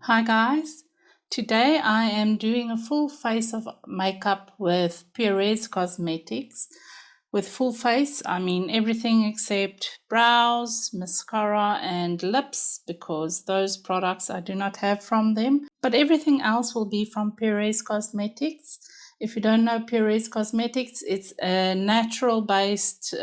Hi guys, today I am doing a full face of makeup with Purèz Cosmetics. With full face, I mean everything except brows, mascara and lips, because those products I do not have from them. But everything else will be from Purèz Cosmetics. If you don't know Purèz Cosmetics, it's a natural-based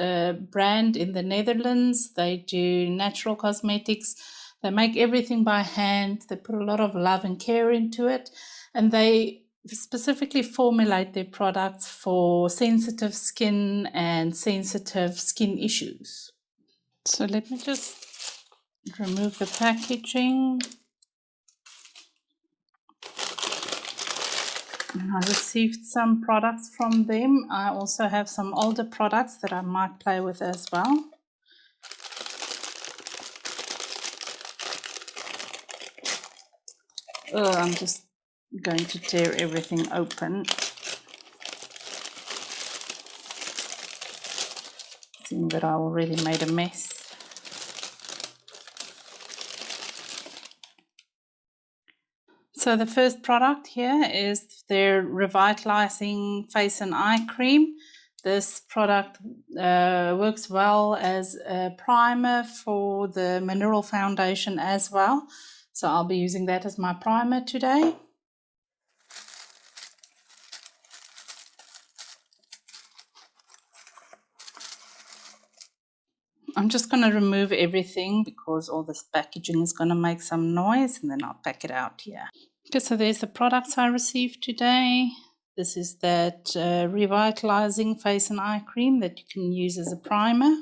brand in the Netherlands. They do natural cosmetics. They make everything by hand. They put a lot of love and care into it. And they specifically formulate their products for sensitive skin and sensitive skin issues. So let me just remove the packaging. I received some products from them. I also have some older products that I might play with as well. I'm just going to tear everything open. Seeing that I already made a mess. So the first product here is their Revitalizing Face and Eye Cream. This product works well as a primer for the mineral foundation as well. So I'll be using that as my primer today. I'm just going to remove everything because all this packaging is going to make some noise, and then I'll pack it out here. Okay, so there's the products I received today. This is that Revitalizing Face and Eye Cream that you can use as a primer.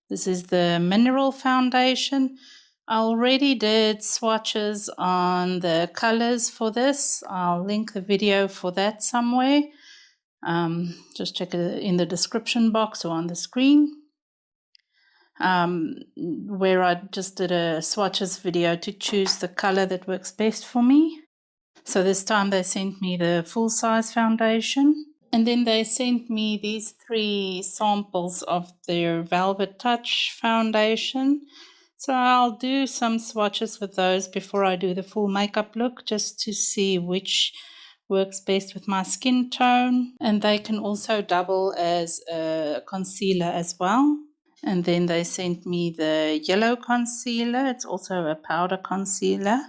This is the Mineral Foundation. I already did swatches on the colors for this. I'll link the video for that somewhere. Just check it in the description box or on the screen. Where I just did a swatches video to choose the color that works best for me. So this time they sent me the full size foundation, and then they sent me these 3 samples of their Velvet Touch foundation. So I'll do some swatches with those before I do the full makeup look, just to see which works best with my skin tone. And they can also double as a concealer as well. And then they sent me the yellow concealer. It's also a powder concealer.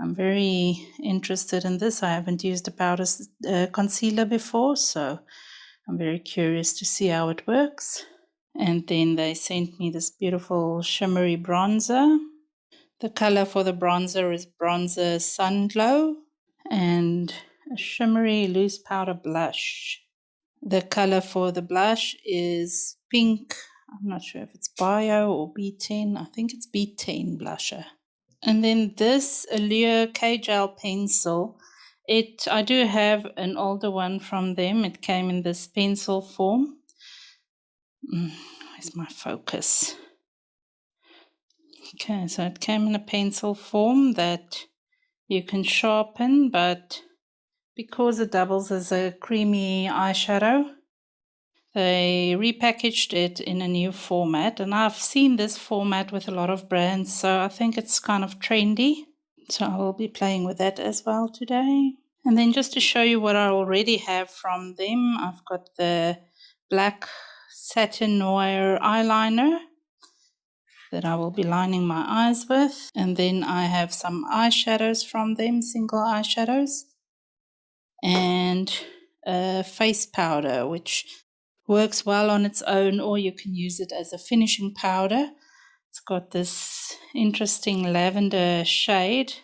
I'm very interested in this. I haven't used a powder concealer before, so I'm very curious to see how it works. And then they sent me this beautiful shimmery bronzer. The color for the bronzer is Bronzer Sunglow, and a shimmery loose powder blush. The color for the blush is pink. I'm not sure if it's Bio or B10. I think it's B10 blusher. And then this Allure K-Gel pencil. I do have an older one from them. It came in this pencil form. Where's my focus? Okay, so it came in a pencil form that you can sharpen, but because it doubles as a creamy eyeshadow, they repackaged it in a new format. And I've seen this format with a lot of brands, so I think it's kind of trendy. So I will be playing with that as well today. And then just to show you what I already have from them, I've got the black satin noir eyeliner that I will be lining my eyes with. And then I have some eyeshadows from them, single eyeshadows, and a face powder, which works well on its own, or you can use it as a finishing powder. It's got this interesting lavender shade,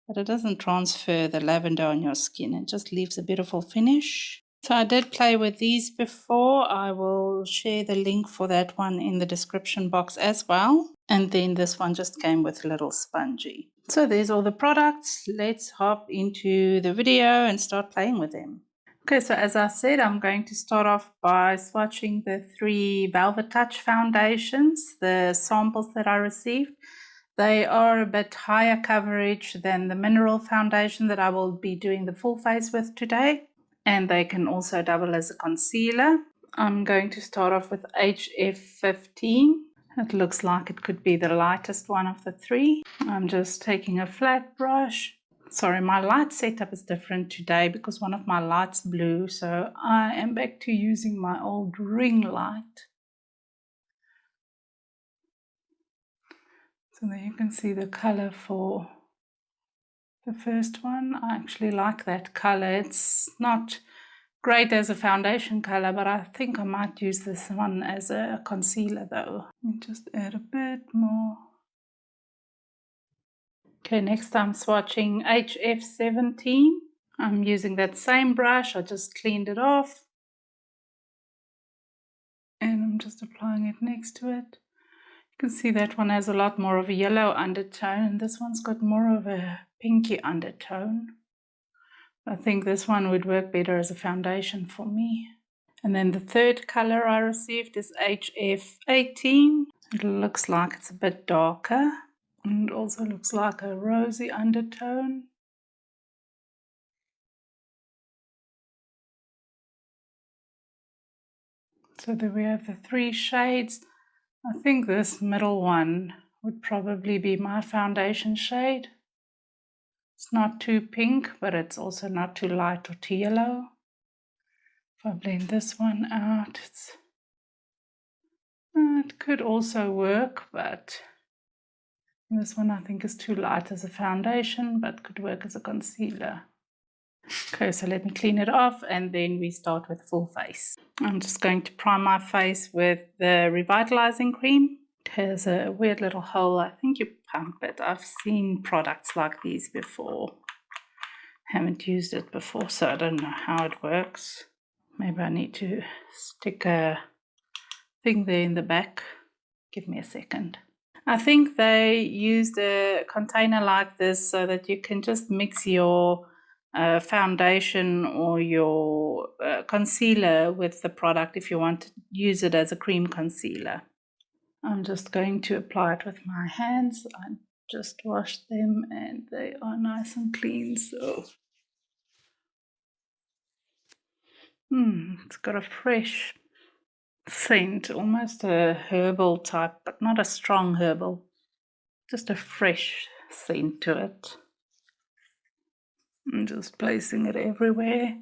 but it doesn't transfer the lavender on your skin. It just leaves a beautiful finish. So I did play with these before. I will share the link for that one in the description box as well. And then this one just came with a little spongy. So there's all the products. Let's hop into the video and start playing with them. Okay, so as I said, I'm going to start off by swatching the 3 Velvet Touch foundations, the samples that I received. They are a bit higher coverage than the mineral foundation that I will be doing the full face with today, and they can also double as a concealer. I'm going to start off with HF15. It looks like it could be the lightest one of the three. I'm just taking a flat brush. Sorry, my light setup is different today because one of my lights blew, so I am back to using my old ring light. So there you can see the color for the first one. I actually like that color. It's not great as a foundation color, but I think I might use this one as a concealer though. Let me just add a bit more. Okay, next I'm swatching HF17. I'm using that same brush. I just cleaned it off. And I'm just applying it next to it. You can see that one has a lot more of a yellow undertone, and this one's got more of a pinky undertone. I think this one would work better as a foundation for me. And then the third color I received is HF18. It looks like it's a bit darker, and it also looks like a rosy undertone. So there we have the three shades. I think this middle one would probably be my foundation shade. It's not too pink, but it's also not too light or too yellow. If I blend this one out, it could also work, but this one I think is too light as a foundation, but could work as a concealer. Okay, so let me clean it off and then we start with full face. I'm just going to prime my face with the Revitalizing cream. It has a weird little hole. I think you pump it. I've seen products like these before. Haven't used it before, so I don't know how it works. Maybe I need to stick a thing there in the back. Give me a second. I think they used a container like this so that you can just mix your foundation or your concealer with the product if you want to use it as a cream concealer. I'm just going to apply it with my hands. I just washed them and they are nice and clean, so it's got a fresh scent, almost a herbal type, but not a strong herbal, just a fresh scent to it. I'm just placing it everywhere.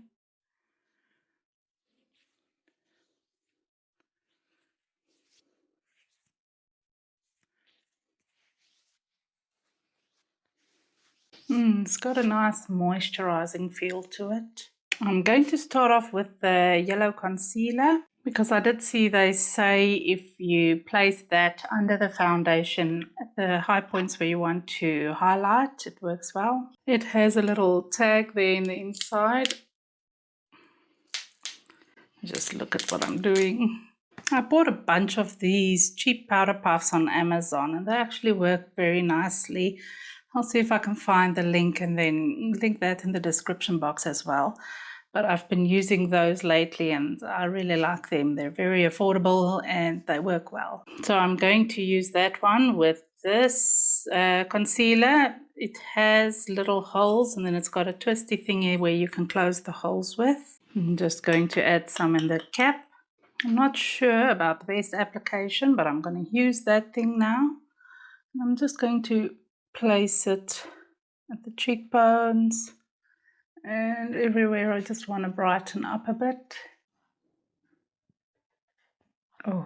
It's got a nice moisturizing feel to it. I'm going to start off with the yellow concealer because I did see they say if you place that under the foundation at the high points where you want to highlight, it works well. It has a little tag there in the inside. Just look at what I'm doing. I bought a bunch of these cheap powder puffs on Amazon and they actually work very nicely. I'll see if I can find the link and then link that in the description box as well. But I've been using those lately and I really like them. They're very affordable and they work well. So I'm going to use that one with this concealer. It has little holes and then it's got a twisty thingy where you can close the holes with. I'm just going to add some in the cap. I'm not sure about the best application, but I'm going to use that thing now. I'm just going to place it at the cheekbones and everywhere. I just want to brighten up a bit. Oh,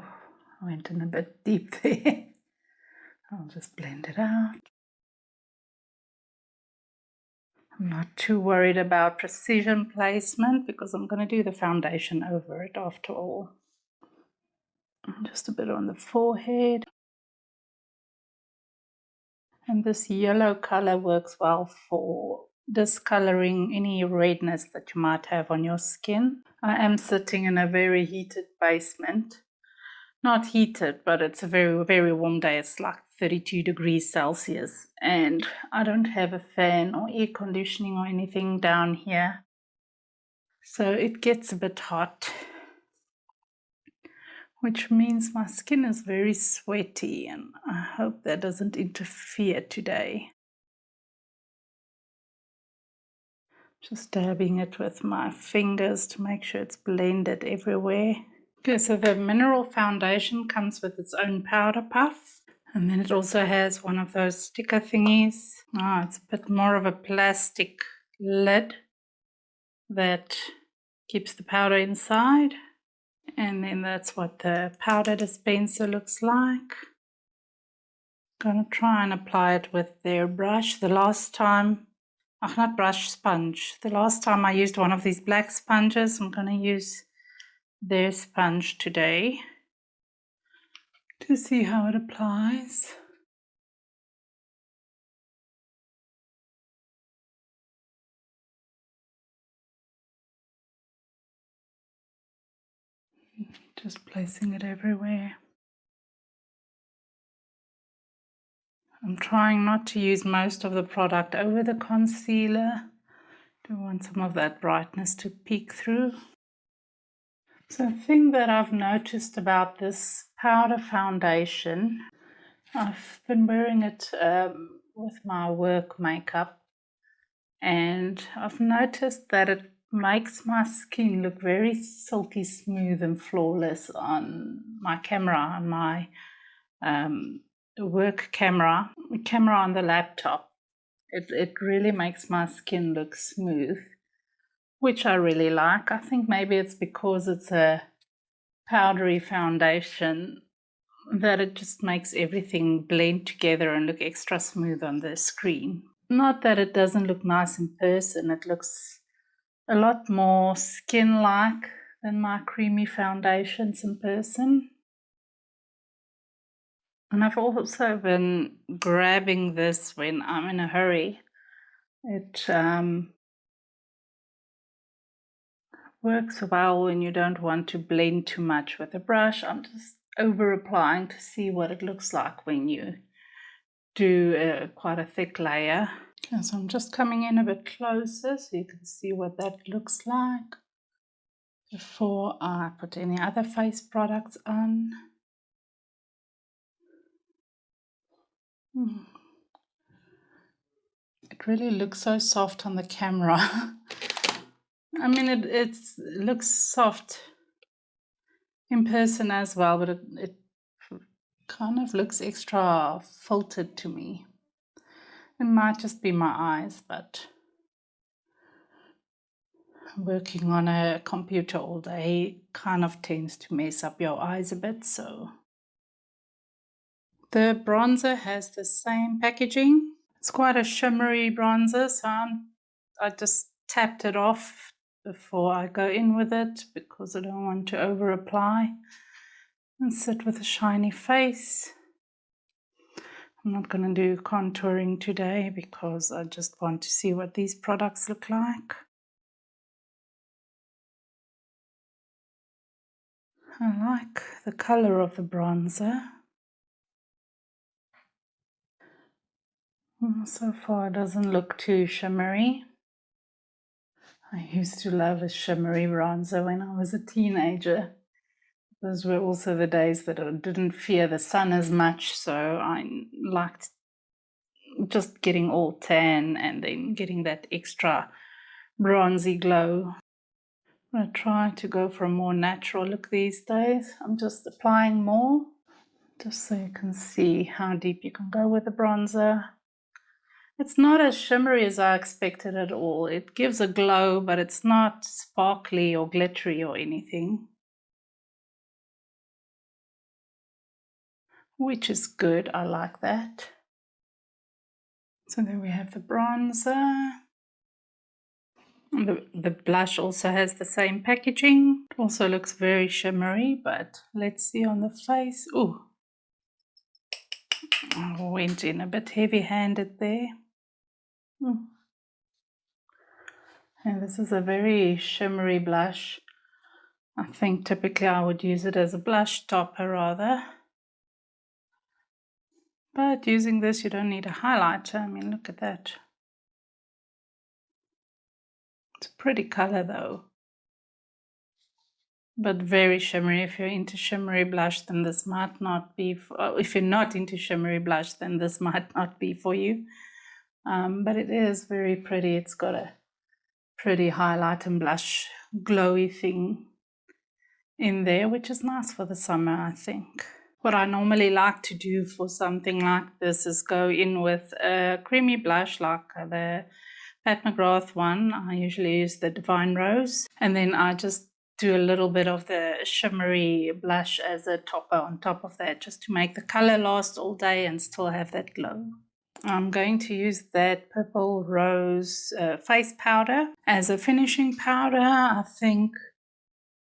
I went in a bit deep there. I'll just blend it out. I'm not too worried about precision placement because I'm going to do the foundation over it after all. Just a bit on the forehead. And this yellow color works well for discoloring any redness that you might have on your skin. I am sitting in a very heated basement. Not heated, but it's a very, very warm day. It's like 32 degrees Celsius. And I don't have a fan or air conditioning or anything down here. So it gets a bit hot, which means my skin is very sweaty, and I hope that doesn't interfere today. Just dabbing it with my fingers to make sure it's blended everywhere. Okay, so the mineral foundation comes with its own powder puff, and then it also has one of those sticker thingies. It's a bit more of a plastic lid that keeps the powder inside, and then that's what the powder dispenser looks like. Gonna try and apply it with their brush. The last time, not brush, sponge. The last time I used one of these black sponges, I'm gonna use their sponge today to see how it applies. Just placing it everywhere. I'm trying not to use most of the product over the concealer. Don't want some of that brightness to peek through. So the thing that I've noticed about this powder foundation, I've been wearing it with my work makeup, and I've noticed that it makes my skin look very silky smooth and flawless on my camera, on my work camera on the laptop. It really makes my skin look smooth, which I really like. I think maybe it's because it's a powdery foundation that it just makes everything blend together and look extra smooth on the screen. Not that it doesn't look nice in person, it looks a lot more skin-like than my creamy foundations in person. And I've also been grabbing this when I'm in a hurry. It works well when you don't want to blend too much with a brush. I'm just over applying to see what it looks like when you do quite a thick layer. Okay, so I'm just coming in a bit closer so you can see what that looks like before I put any other face products on. It really looks so soft on the camera. I mean, it looks soft in person as well, but it kind of looks extra filtered to me. It might just be my eyes, but working on a computer all day kind of tends to mess up your eyes a bit, so. The bronzer has the same packaging. It's quite a shimmery bronzer, so I just tapped it off before I go in with it because I don't want to over apply and sit with a shiny face. I'm not going to do contouring today because I just want to see what these products look like. I like the color of the bronzer. So far it doesn't look too shimmery. I used to love a shimmery bronzer when I was a teenager. Those were also the days that I didn't fear the sun as much, so I liked just getting all tan and then getting that extra bronzy glow. I'm going to try to go for a more natural look these days. I'm just applying more, just so you can see how deep you can go with the bronzer. It's not as shimmery as I expected at all. It gives a glow, but it's not sparkly or glittery or anything, which is good. I like that. So there we have the bronzer. The blush also has the same packaging. It also looks very shimmery, but let's see on the face. Ooh, I went in a bit heavy-handed there. And this is a very shimmery blush. I think typically I would use it as a blush topper rather. But using this, you don't need a highlighter. I mean, look at that. It's a pretty color though. But very shimmery. If you're into shimmery blush, then this might not be if you're not into shimmery blush, then this might not be for you. But it is very pretty. It's got a pretty highlight and blush glowy thing. in there, which is nice for the summer, I think. What I normally like to do for something like this is go in with a creamy blush like the Pat McGrath one. I usually use the Divine Rose, and then I just do a little bit of the shimmery blush as a topper on top of that, just to make the color last all day and still have that glow. I'm going to use that Purple Rose face powder as a finishing powder. I think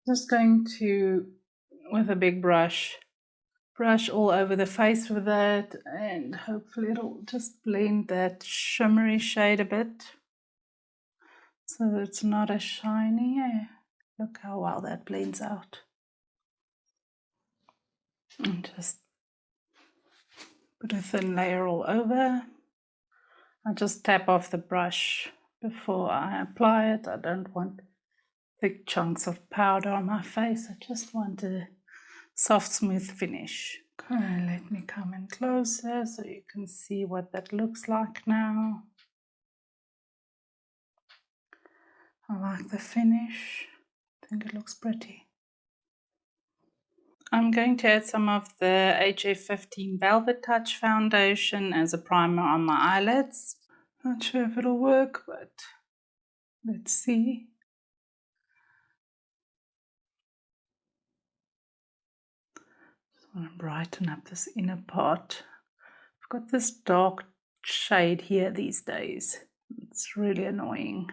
just going to, with a big brush all over the face with that, and hopefully it'll just blend that shimmery shade a bit so that it's not as shiny. Look how well that blends out. And just put a thin layer all over. I just tap off the brush before I apply it. I don't want thick chunks of powder on my face. I just want a soft, smooth finish. Okay, let me come in closer so you can see what that looks like now. I like the finish. I think it looks pretty. I'm going to add some of the HF15 Velvet Touch foundation as a primer on my eyelids. Not sure if it'll work, but let's see. Just want to brighten up this inner part. I've got this dark shade here these days. It's really annoying.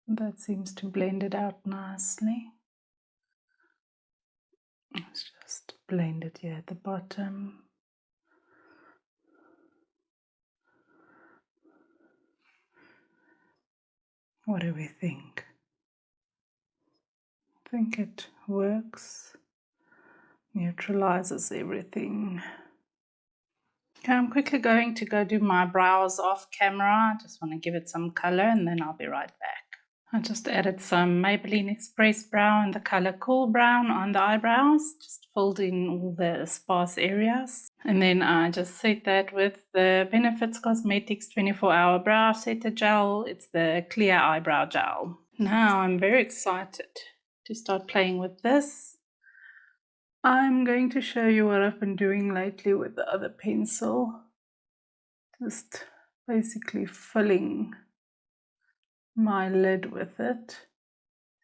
That seems to blend it out nicely. Let's just blend it here at the bottom. What do we think? I think it works. Neutralizes everything. Okay, I'm quickly going to go do my brows off camera. I just want to give it some color and then I'll be right back. I just added some Maybelline Express Brow in the color Cool Brown on the eyebrows. Just filled in all the sparse areas. And then I just set that with the Purèz Cosmetics 24-hour brow setter gel. It's the clear eyebrow gel. Now I'm very excited to start playing with this. I'm going to show you what I've been doing lately with the other pencil. Just basically filling my lid with it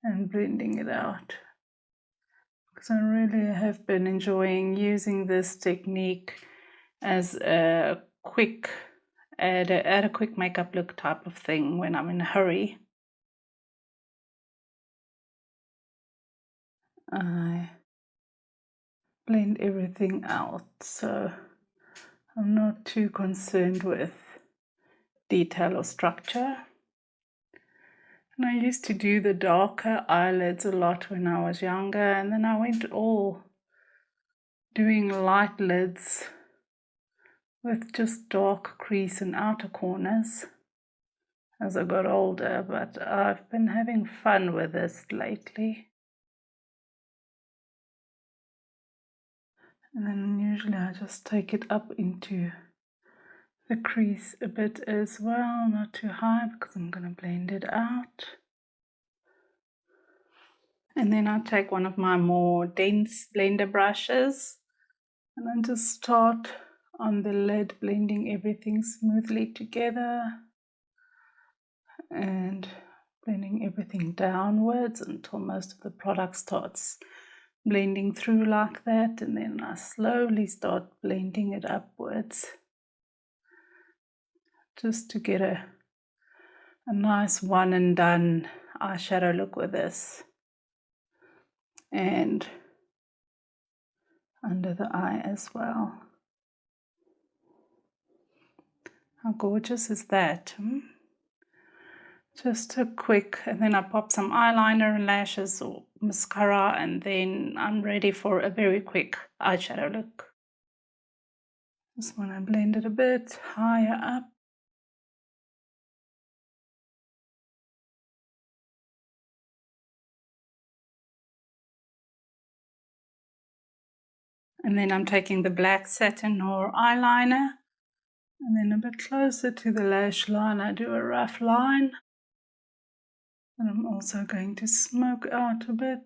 and blending it out. Because I really have been enjoying using this technique as a quick, add a quick makeup look type of thing when I'm in a hurry. I blend everything out, so I'm not too concerned with detail or structure. And I used to do the darker eyelids a lot when I was younger, and then I went all doing light lids with just dark crease and outer corners as I got older, but I've been having fun with this lately. And then usually I just take it up into the crease a bit as well, not too high because I'm going to blend it out. And then I take one of my more dense blender brushes and then just start on the lid, blending everything smoothly together and blending everything downwards until most of the product starts blending through like that, and then I slowly start blending it upwards just to get a nice one and done eyeshadow look with this. And under the eye as well. How gorgeous is that? Just a quick, and then I pop some eyeliner and lashes or mascara, and then I'm ready for a very quick eyeshadow look. Just want to blend it a bit higher up. And then I'm taking the black satin or eyeliner, and then a bit closer to the lash line I do a rough line. And I'm also going to smoke out a bit.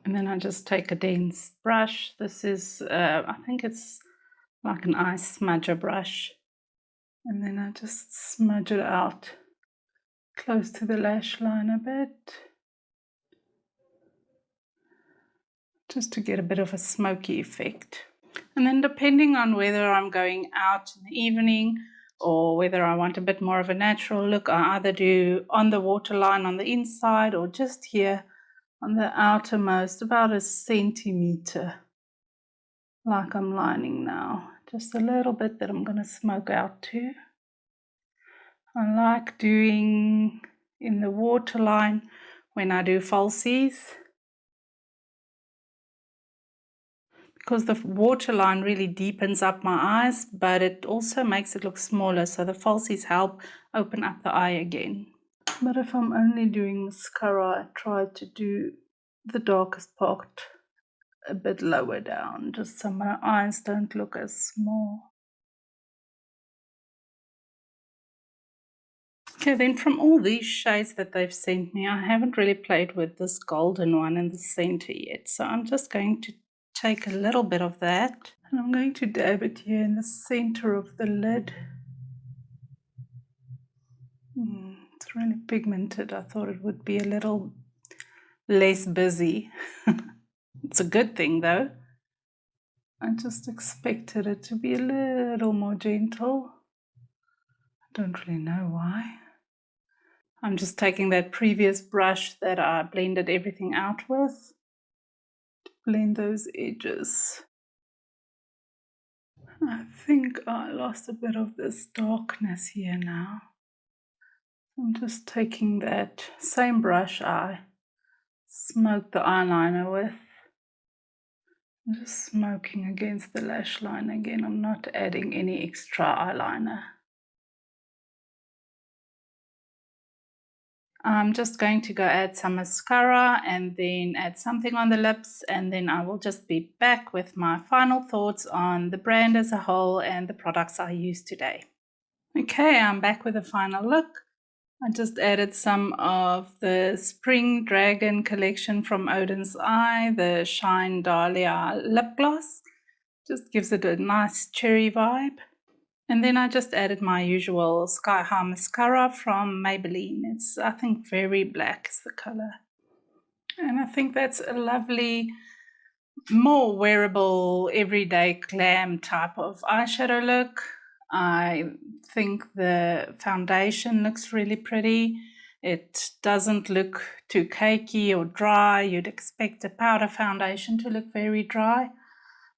And then I just take a dense brush. This is, I think it's like an eye smudger brush. And then I just smudge it out close to the lash line a bit, just to get a bit of a smoky effect. And then depending on whether I'm going out in the evening or whether I want a bit more of a natural look, I either do on the waterline on the inside or just here on the outermost, about a centimeter, like I'm lining now. Just a little bit that I'm going to smoke out too. I like doing in the waterline when I do falsies, because the waterline really deepens up my eyes, but it also makes it look smaller, so the falsies help open up the eye again. But if I'm only doing mascara, I try to do the darkest part a bit lower down, just so my eyes don't look as small. Okay, then from all these shades that they've sent me, I haven't really played with this golden one in the center yet, so I'm just going to take a little bit of that and I'm going to dab it here in the center of the lid. It's really pigmented. I thought it would be a little less busy. It's a good thing though. I just expected it to be a little more gentle. I don't really know why. I'm just taking that previous brush that I blended everything out with to blend those edges. I think I lost a bit of this darkness here now. I'm just taking that same brush I smoked the eyeliner with. I'm just smoking against the lash line again. I'm not adding any extra eyeliner. I'm just going to go add some mascara and then add something on the lips, and then I will just be back with my final thoughts on the brand as a whole and the products I used today. Okay, I'm back with a final look. I just added some of the Spring Dragon collection from Odin's Eye, the Shine Dahlia lip gloss. Just gives it a nice cherry vibe. And then I just added my usual Sky High mascara from Maybelline. It's, I think, very black is the color. And I think that's a lovely, more wearable, everyday glam type of eyeshadow look. I think the foundation looks really pretty. It doesn't look too cakey or dry. You'd expect a powder foundation to look very dry.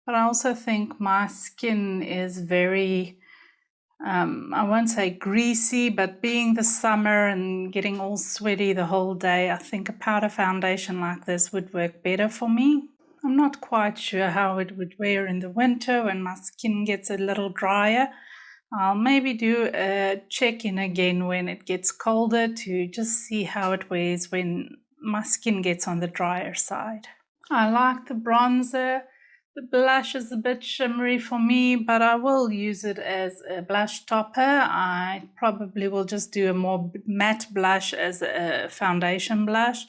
But I also think my skin is very, I won't say greasy, but being the summer and getting all sweaty the whole day, I think a powder foundation like this would work better for me. I'm not quite sure how it would wear in the winter when my skin gets a little drier. I'll maybe do a check-in again when it gets colder to just see how it wears when my skin gets on the drier side. I like the bronzer. The blush is a bit shimmery for me, but I will use it as a blush topper. I probably will just do a more matte blush as a foundation blush,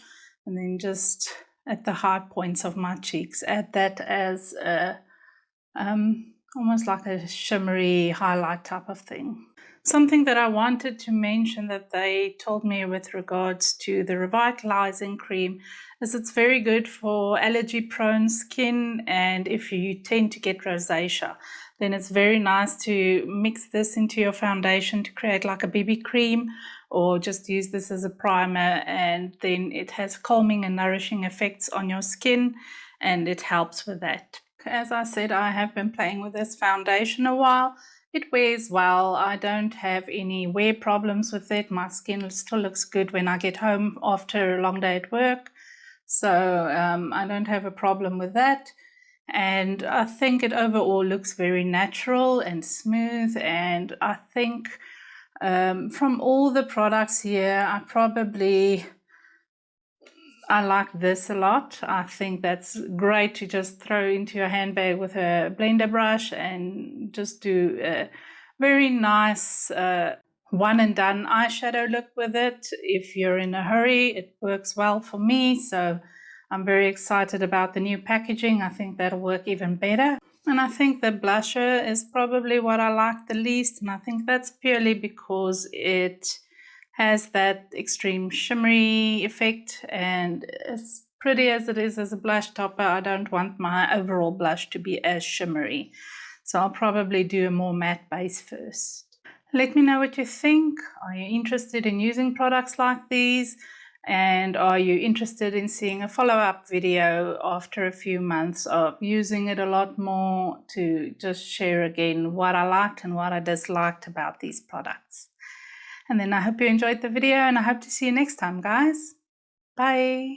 and then just at the high points of my cheeks add that as a almost like a shimmery highlight type of thing. Something that I wanted to mention that they told me with regards to the Revitalizing cream is it's very good for allergy prone skin, and if you tend to get rosacea, then it's very nice to mix this into your foundation to create like a BB cream, or just use this as a primer, and then it has calming and nourishing effects on your skin and it helps with that. As I said, I have been playing with this foundation a while. It wears well. I don't have any wear problems with it. My skin still looks good when I get home after a long day at work. So I don't have a problem with that. And I think it overall looks very natural and smooth. And I think from all the products here, I like this a lot. I think that's great to just throw into your handbag with a blender brush and just do a very nice one and done eyeshadow look with it. If you're in a hurry, it works well for me. So I'm very excited about the new packaging. I think that'll work even better. And I think the blusher is probably what I like the least. And I think that's purely because it has that extreme shimmery effect, and as pretty as it is as a blush topper, I don't want my overall blush to be as shimmery. So I'll probably do a more matte base first. Let me know what you think. Are you interested in using products like these? And are you interested in seeing a follow-up video after a few months of using it a lot more, to just share again what I liked and what I disliked about these products? And then I hope you enjoyed the video, and I hope to see you next time, guys. Bye.